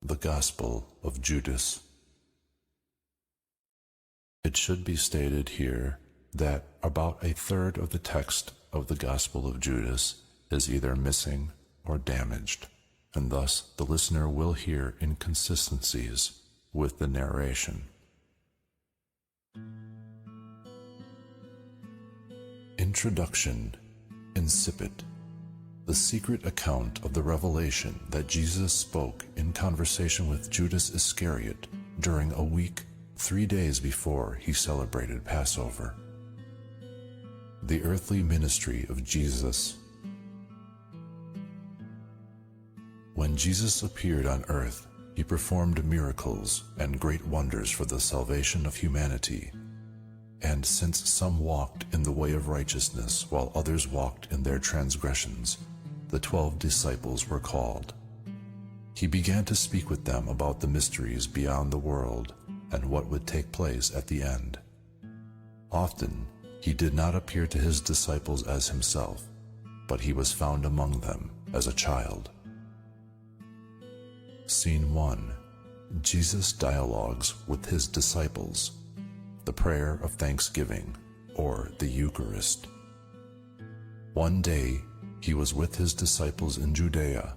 The Gospel of Judas. It should be stated here that about a third of the text of the Gospel of Judas is either missing or damaged, and thus the listener will hear inconsistencies with the narration. Introduction. Incipit. The secret account of the revelation that Jesus spoke in conversation with Judas Iscariot during a week 3 days before he celebrated Passover. The earthly ministry of Jesus. When Jesus appeared on earth, he performed miracles and great wonders for the salvation of humanity. And since some walked in the way of righteousness while others walked in their transgressions, the 12 disciples were called. He began to speak with them about the mysteries beyond the world and what would take place at the end. Often he did not appear to his disciples as himself, but he was found among them as a child. Scene 1. Jesus dialogues with his disciples. The prayer of thanksgiving, or the Eucharist. One day he was with his disciples in Judea,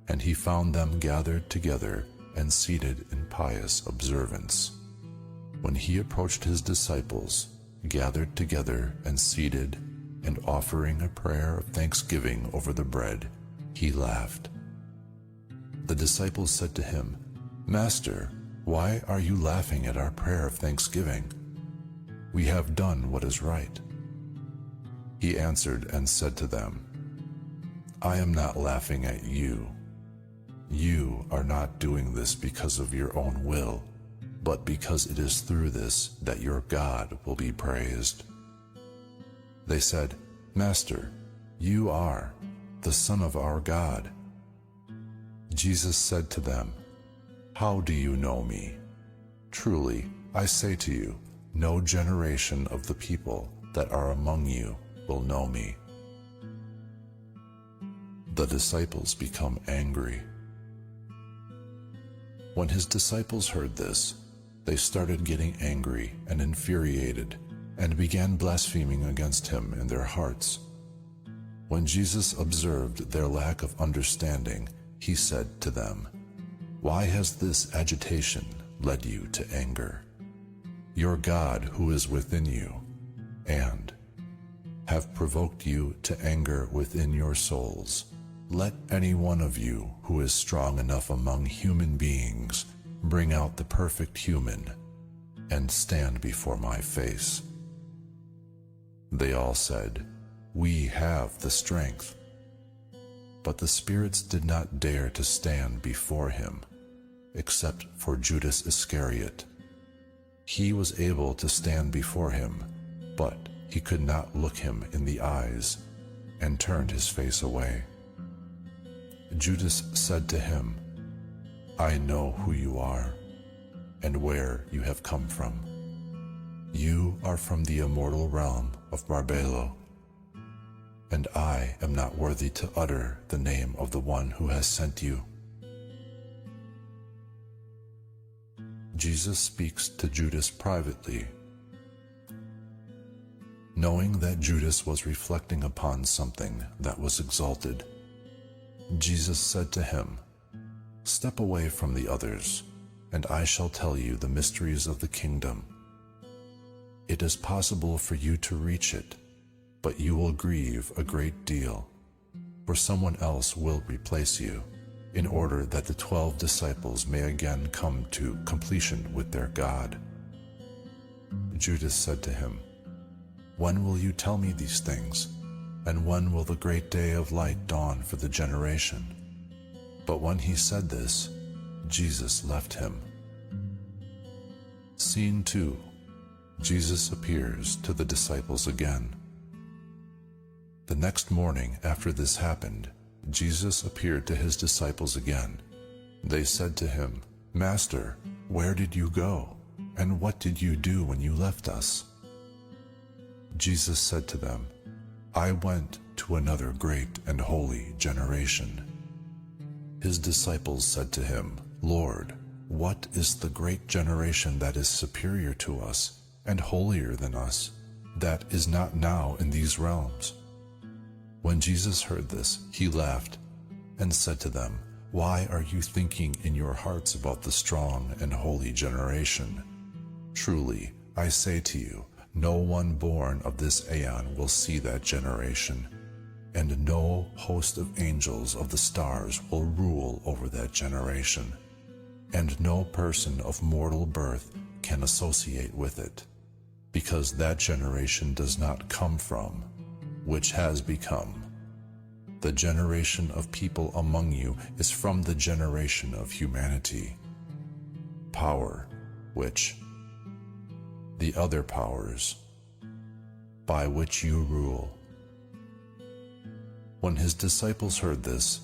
and he found them gathered together and seated in pious observance. When he approached his disciples, gathered together and seated, and offering a prayer of thanksgiving over the bread, he laughed. The disciples said to him, "Master, why are you laughing at our prayer of thanksgiving? We have done what is right." He answered and said to them, "I am not laughing at you. You are not doing this because of your own will, but because it is through this that your God will be praised." They said, "Master, you are the Son of our God." Jesus said to them, "How do you know me? Truly, I say to you, no generation of the people that are among you will know me." The disciples become angry. When his disciples heard this, they started getting angry and infuriated and began blaspheming against him in their hearts. When Jesus observed their lack of understanding, he said to them, "Why has this agitation led you to anger? Your God who is within you, and have provoked you to anger within your souls. Let any one of you who is strong enough among human beings bring out the perfect human and stand before my face." They all said, "We have the strength." But the spirits did not dare to stand before him, except for Judas Iscariot. He was able to stand before him, but he could not look him in the eyes, and turned his face away. Judas said to him, "I know who you are, and where you have come from. You are from the immortal realm of Barbelo, and I am not worthy to utter the name of the one who has sent you." Jesus speaks to Judas privately. Knowing that Judas was reflecting upon something that was exalted, Jesus said to him, "Step away from the others, and I shall tell you the mysteries of the kingdom. It is possible for you to reach it, but you will grieve a great deal, for someone else will replace you, in order that the 12 disciples may again come to completion with their God." Judas said to him, "When will you tell me these things? And when will the great day of light dawn for the generation?" But when he said this, Jesus left him. Scene 2. Jesus appears to the disciples again. The next morning after this happened, Jesus appeared to his disciples again. They said to him, "Master, where did you go? And what did you do when you left us?" Jesus said to them, "I went to another great and holy generation." His disciples said to him, "Lord, what is the great generation that is superior to us and holier than us, that is not now in these realms?" When Jesus heard this, he laughed and said to them, "Why are you thinking in your hearts about the strong and holy generation? Truly, I say to you, no one born of this aeon will see that generation, and no host of angels of the stars will rule over that generation, and no person of mortal birth can associate with it, because that generation does not come from which has become. The generation of people among you is from the generation of humanity. Power, which the other powers, by which you rule." When his disciples heard this,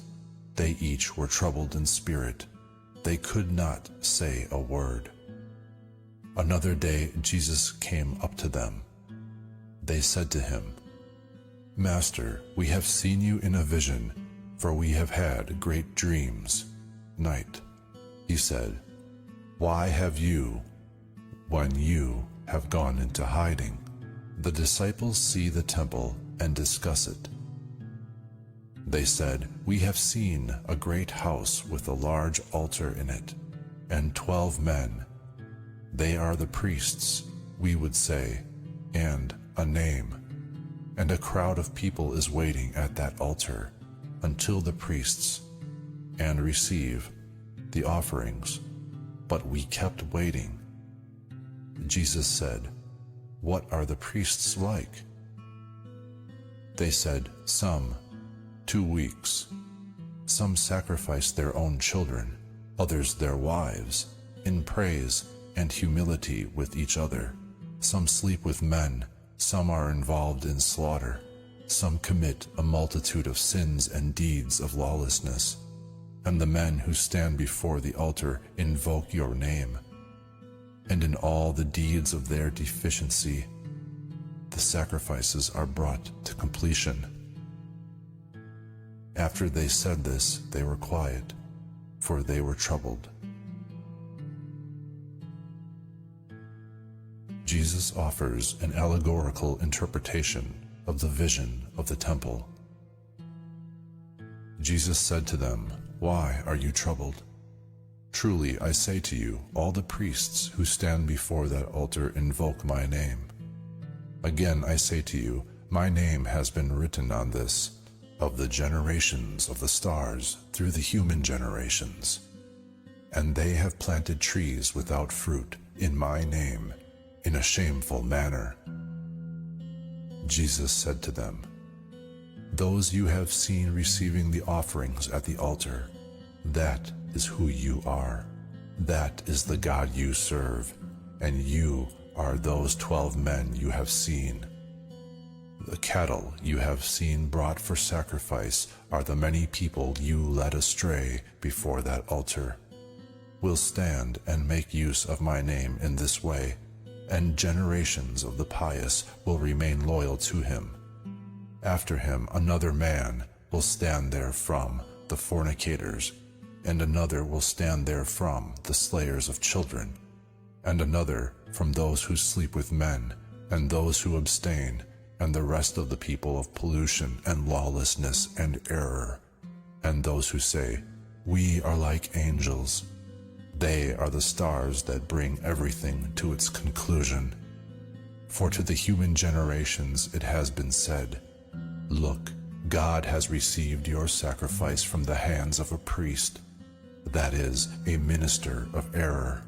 they each were troubled in spirit. They could not say a word. Another day Jesus came up to them. They said to him, "Master, we have seen you in a vision, for we have had great dreams." Night. He said, "Why have you, when you have gone into hiding?" The disciples see the temple and discuss it. They said, "We have seen a great house with a large altar in it, and 12 men. They are the priests, we would say, and a name. And a crowd of people is waiting at that altar until the priests and receive the offerings. But we kept waiting." Jesus said, "What are the priests like?" They said, "Some 2 weeks. Some sacrifice their own children, others their wives, in praise and humility with each other. Some sleep with men, some are involved in slaughter, some commit a multitude of sins and deeds of lawlessness. And the men who stand before the altar invoke your name. And in all the deeds of their deficiency, the sacrifices are brought to completion." After they said this, they were quiet, for they were troubled. Jesus offers an allegorical interpretation of the vision of the temple. Jesus said to them, "Why are you troubled? Truly I say to you, all the priests who stand before that altar invoke my name. Again I say to you, my name has been written on this, of the generations of the stars through the human generations. And they have planted trees without fruit in my name, in a shameful manner." Jesus said to them, "Those you have seen receiving the offerings at the altar, that is who you are. That is the God you serve, and you are those 12 men you have seen. The cattle you have seen brought for sacrifice are the many people you led astray before that altar. Will stand and make use of my name in this way, and generations of the pious will remain loyal to him. After him another man will stand there from the fornicators, and another will stand there from the slayers of children, and another from those who sleep with men, and those who abstain, and the rest of the people of pollution and lawlessness and error, and those who say, 'We are like angels.' They are the stars that bring everything to its conclusion. For to the human generations it has been said, 'Look, God has received your sacrifice from the hands of a priest, that is, a minister of error.'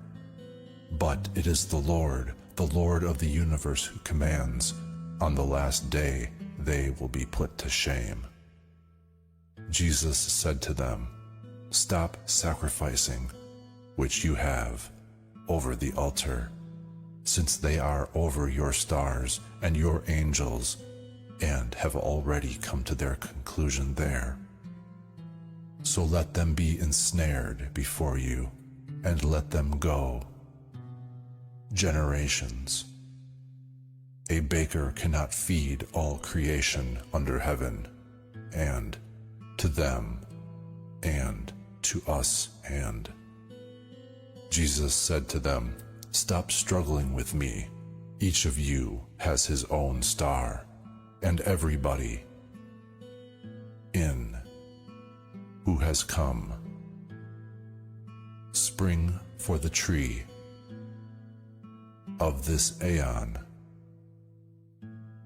But it is the Lord of the universe who commands, 'On the last day they will be put to shame.'" Jesus said to them, "Stop sacrificing, which you have, over the altar, since they are over your stars and your angels, and have already come to their conclusion there. So let them be ensnared before you, and let them go. Generations. A baker cannot feed all creation under heaven, and to them, and to us, and Jesus said to them, "Stop struggling with me. Each of you has his own star, and everybody in who has come. Spring for the tree of this aeon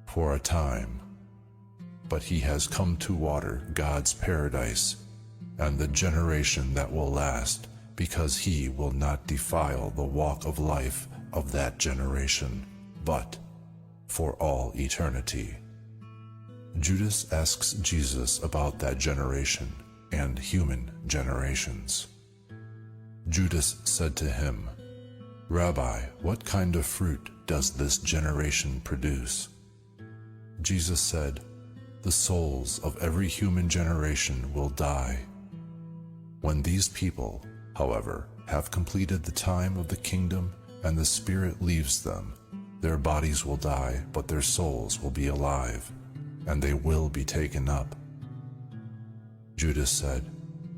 for a time, but he has come to water God's paradise and the generation that will last, because he will not defile the walk of life of that generation, but for all eternity." Judas asks Jesus about that generation and human generations. Judas said to him, "Rabbi, what kind of fruit does this generation produce?" Jesus said, "The souls of every human generation will die. When these people, however, have completed the time of the kingdom and the Spirit leaves them, their bodies will die, but their souls will be alive, and they will be taken up." Judas said,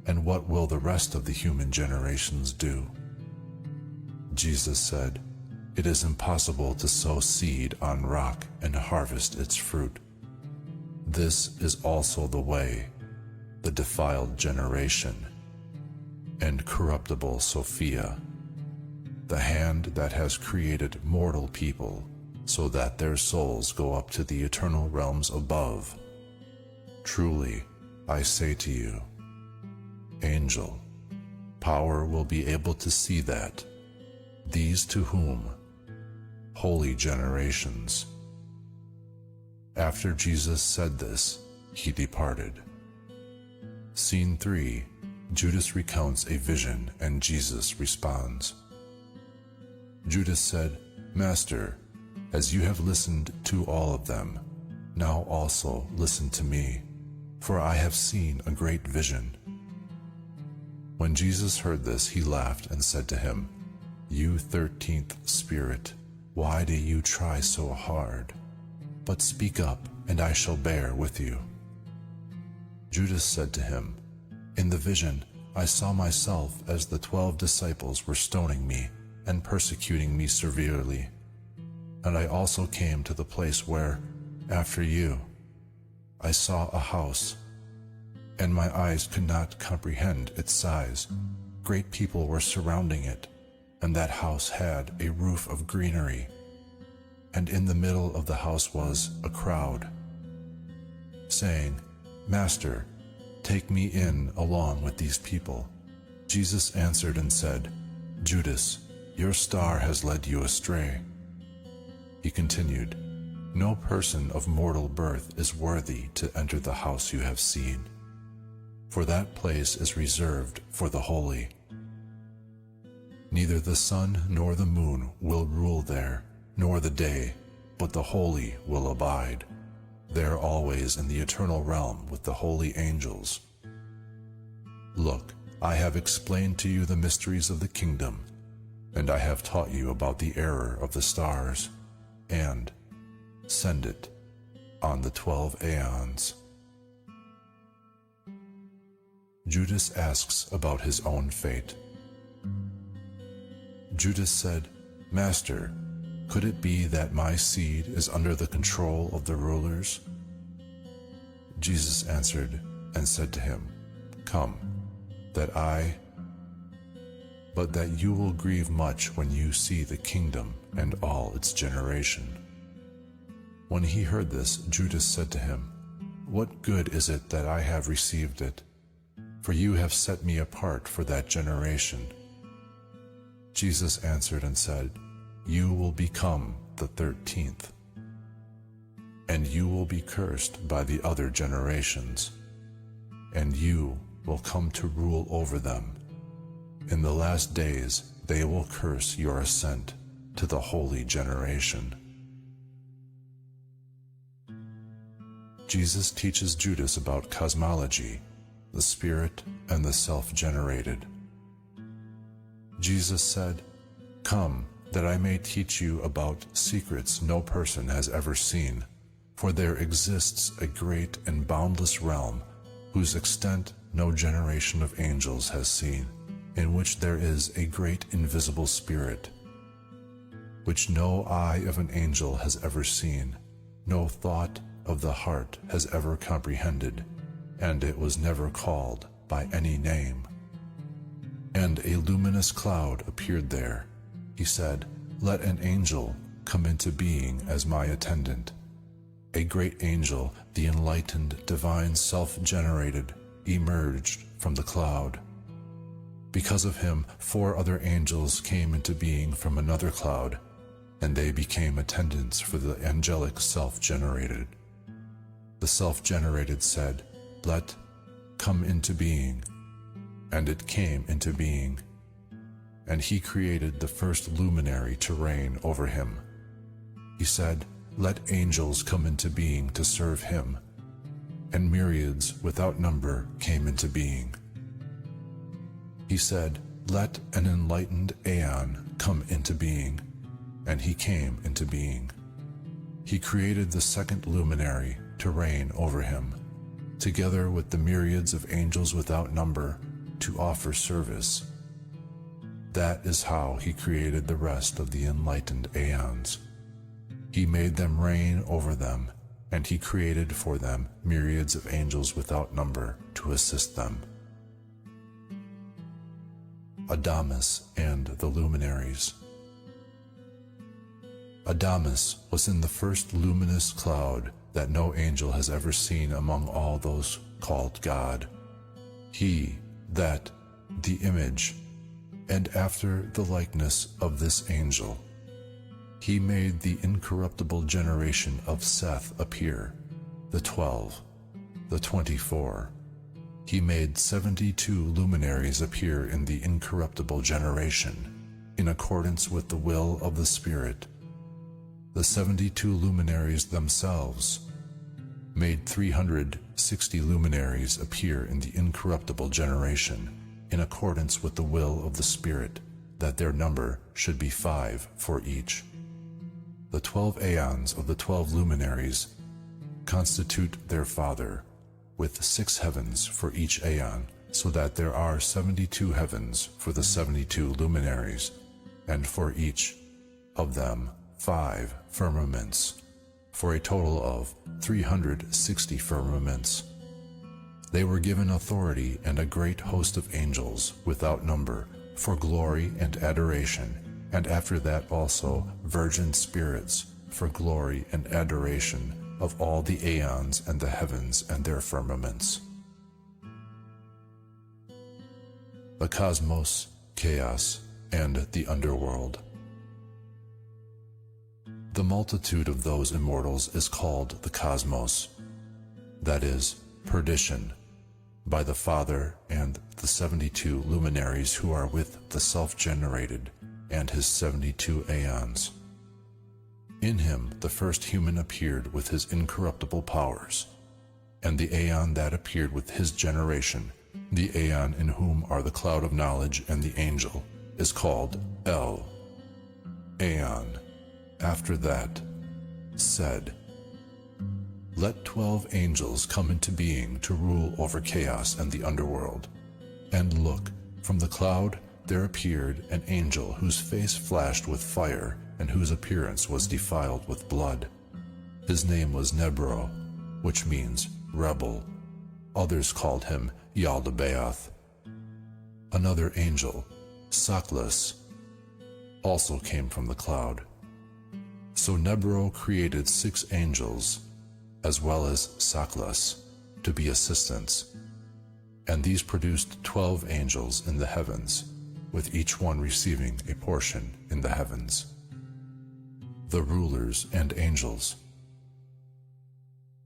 "And what will the rest of the human generations do?" Jesus said, "It is impossible to sow seed on rock and harvest its fruit. This is also the way, the defiled generation, and corruptible Sophia, the hand that has created mortal people, so that their souls go up to the eternal realms above. Truly, I say to you, angel, power will be able to see that, these to whom, holy generations." After Jesus said this, he departed. Scene 3. Judas recounts a vision and Jesus responds. Judas said, "Master, as you have listened to all of them, now also listen to me, for I have seen a great vision." When Jesus heard this, he laughed and said to him, "You 13th spirit, why do you try so hard? But speak up, and I shall bear with you." Judas said to him, "In the vision I saw myself as the 12 disciples were stoning me and persecuting me severely. And I also came to the place where, after you, I saw a house, and my eyes could not comprehend its size. Great people were surrounding it, and that house had a roof of greenery. And in the middle of the house was a crowd, saying, 'Master, take me in along with these people.' Jesus answered and said, 'Judas, your star has led you astray.' He continued, 'No person of mortal birth is worthy to enter the house you have seen, for that place is reserved for the holy. Neither the sun nor the moon will rule there, nor the day, but the holy will abide there always in the eternal realm with the holy angels. Look, I have explained to you the mysteries of the kingdom, and I have taught you about the error of the stars, and send it on the 12 aeons." Judas asks about his own fate. Judas said, "Master, could it be that my seed is under the control of the rulers?" Jesus answered and said to him, "Come, but that you will grieve much when you see the kingdom and all its generation." When he heard this, Judas said to him, "What good is it that I have received it? For you have set me apart for that generation." Jesus answered and said, "You will become the 13th, and you will be cursed by the other generations, and you will come to rule over them. In the last days they will curse your ascent to the holy generation." Jesus teaches Judas about cosmology, the spirit, and the self-generated. Jesus said, "Come, that I may teach you about secrets no person has ever seen, for there exists a great and boundless realm whose extent no generation of angels has seen, in which there is a great invisible spirit, which no eye of an angel has ever seen, no thought of the heart has ever comprehended, and it was never called by any name. And a luminous cloud appeared there. He said, "Let an angel come into being as my attendant." A great angel, the enlightened, divine, self-generated, emerged from the cloud. Because of him, 4 other angels came into being from another cloud, and they became attendants for the angelic self-generated. The self-generated said, "Let come into being," and it came into being. And he created the first luminary to reign over him. He said, "Let angels come into being to serve him," and myriads without number came into being. He said, "Let an enlightened aeon come into being," and he came into being. He created the second luminary to reign over him, together with the myriads of angels without number, to offer service. That is how he created the rest of the enlightened aeons. He made them reign over them, and he created for them myriads of angels without number to assist them. Adamas and the luminaries. Adamas was in the first luminous cloud that no angel has ever seen among all those called God. He, that, the image, and after the likeness of this angel. He made the incorruptible generation of Seth appear, the 12, the 24. He made 72 luminaries appear in the incorruptible generation, in accordance with the will of the Spirit. The 72 luminaries themselves made 360 luminaries appear in the incorruptible generation, in accordance with the will of the Spirit, that their number should be 5 for each. The 12 aeons of the 12 luminaries constitute their father, with 6 heavens for each aeon, so that there are 72 heavens for the 72 luminaries, and for each of them 5 firmaments, for a total of 360 firmaments. They were given authority and a great host of angels without number, for glory and adoration, and after that also virgin spirits, for glory and adoration of all the aeons and the heavens and their firmaments. The cosmos, chaos, and the underworld. The multitude of those immortals is called the cosmos, that is, perdition, by the Father and the 72 luminaries who are with the self-generated and his 72 aeons. In him the first human appeared with his incorruptible powers, and the aeon that appeared with his generation, the aeon in whom are the cloud of knowledge and the angel, is called El Aeon. After that, said, "Let 12 angels come into being to rule over chaos and the underworld." And look, from the cloud there appeared an angel whose face flashed with fire and whose appearance was defiled with blood. His name was Nebro, which means rebel. Others called him Yaldabaoth. Another angel, Saklas, also came from the cloud. So Nebro created 6 angels, as well as Saklas, to be assistants, and these produced 12 angels in the heavens, with each one receiving a portion in the heavens. The rulers and angels.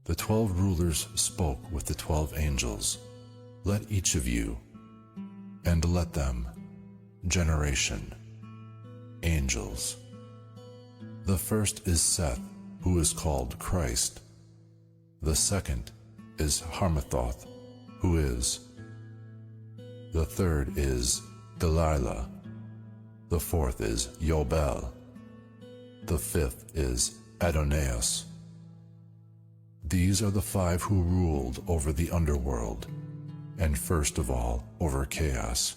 The 12 rulers spoke with the 12 angels, "Let each of you, and let them, generation, angels." The first is Seth, who is called Christ. The second is Harmathoth, who is. The third is Delilah. The fourth is Yobel. The fifth is Adonias. These are the 5 who ruled over the underworld, and first of all over chaos.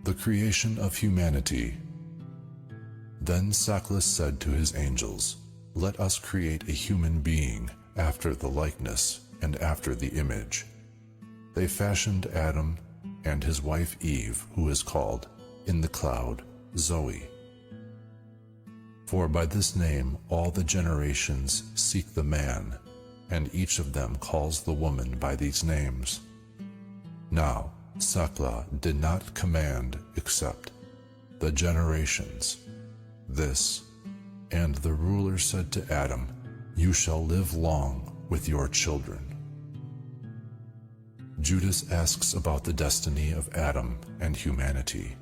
The creation of humanity. Then Saklas said to his angels, "Let us create a human being after the likeness and after the image." They fashioned Adam and his wife Eve, who is called, in the cloud, Zoe. For by this name all the generations seek the man, and each of them calls the woman by these names. Now Sakla did not command except the generations. This, and the ruler said to Adam, "You shall live long with your children." Judas asks about the destiny of Adam and humanity.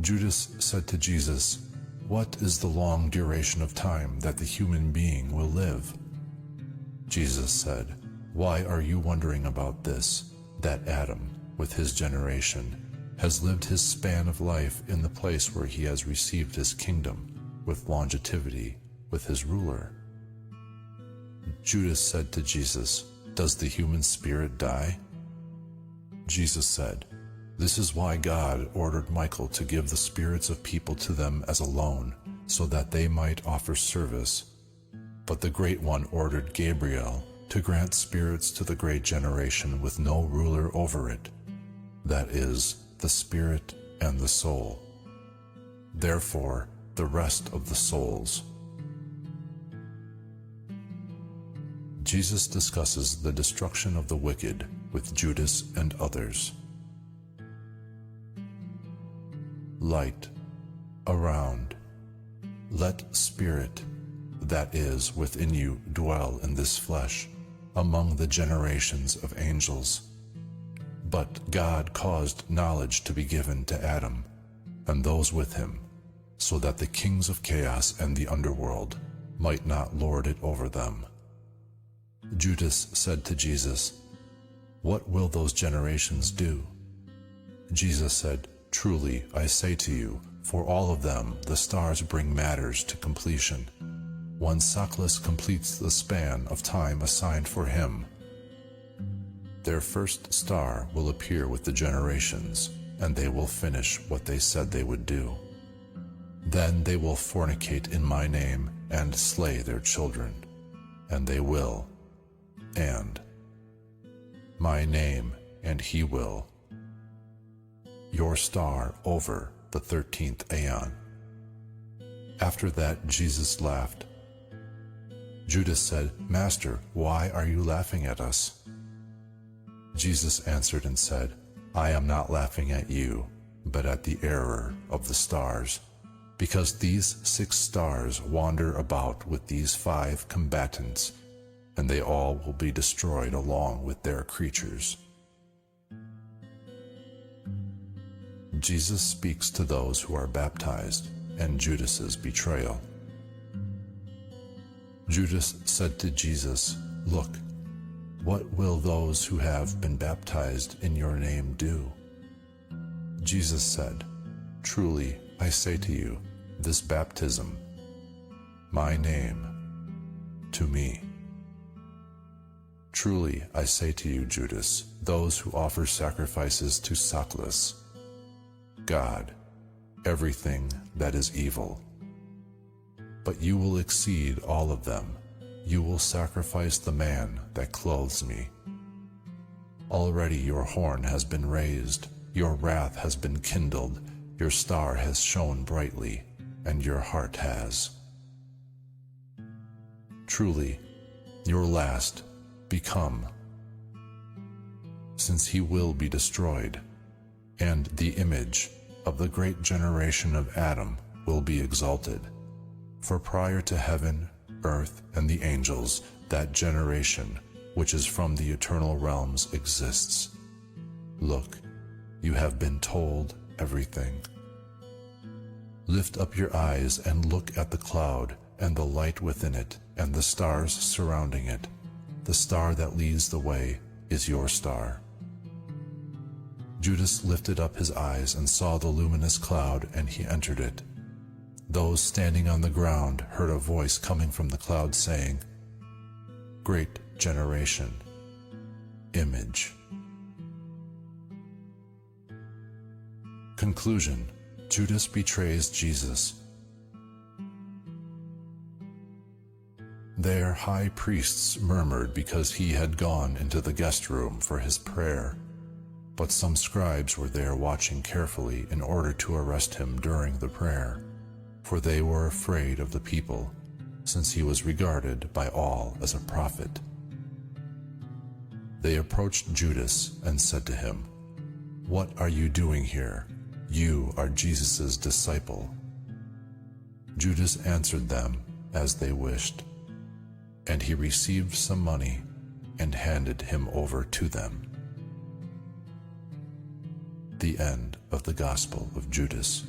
Judas said to Jesus, "What is the long duration of time that the human being will live?" Jesus said, "Why are you wondering about this, that Adam, with his generation, has lived his span of life in the place where he has received his kingdom, with longevity, with his ruler?" Judas said to Jesus, "Does the human spirit die?" Jesus said, "This is why God ordered Michael to give the spirits of people to them as a loan, so that they might offer service. But the Great One ordered Gabriel to grant spirits to the great generation with no ruler over it, that is, the spirit and the soul. Therefore, the rest of the souls." Jesus discusses the destruction of the wicked with Judas and others. Light around. Let spirit, that is within you, dwell in this flesh, among the generations of angels. But God caused knowledge to be given to Adam, and those with him, so that the kings of chaos and the underworld might not lord it over them. Judas said to Jesus, "What will those generations do?" Jesus said, "Truly, I say to you, for all of them the stars bring matters to completion. When Saklas completes the span of time assigned for him, their first star will appear with the generations, and they will finish what they said they would do. Then they will fornicate in my name and slay their children, and they will, and my name, and he will. Your star over the 13th Aeon." After that, Jesus laughed. Judas said, "Master, why are you laughing at us?" Jesus answered and said, "I am not laughing at you, but at the error of the stars, because these 6 stars wander about with these 5 combatants, and they all will be destroyed along with their creatures." Jesus speaks to those who are baptized, and Judas's betrayal. Judas said to Jesus, "Look, what will those who have been baptized in your name do?" Jesus said, "Truly, I say to you, this baptism, my name, to me. Truly, I say to you, Judas, those who offer sacrifices to Saklas, God, everything that is evil. But you will exceed all of them. You will sacrifice the man that clothes me. Already your horn has been raised, your wrath has been kindled, your star has shone brightly, and your heart has. Truly, your last become, since he will be destroyed, and the image of the great generation of Adam will be exalted. For prior to heaven, earth, and the angels, that generation, which is from the eternal realms, exists. Look, you have been told everything. Lift up your eyes and look at the cloud, and the light within it, and the stars surrounding it. The star that leads the way is your star." Judas lifted up his eyes and saw the luminous cloud, and he entered it. Those standing on the ground heard a voice coming from the cloud saying, "Great generation, image." Conclusion: Judas betrays Jesus. Their high priests murmured because he had gone into the guest room for his prayer, but some scribes were there watching carefully in order to arrest him during the prayer, for they were afraid of the people, since he was regarded by all as a prophet. They approached Judas and said to him, "What are you doing here? You are Jesus' disciple." Judas answered them as they wished, and he received some money and handed him over to them. The end of the Gospel of Judas.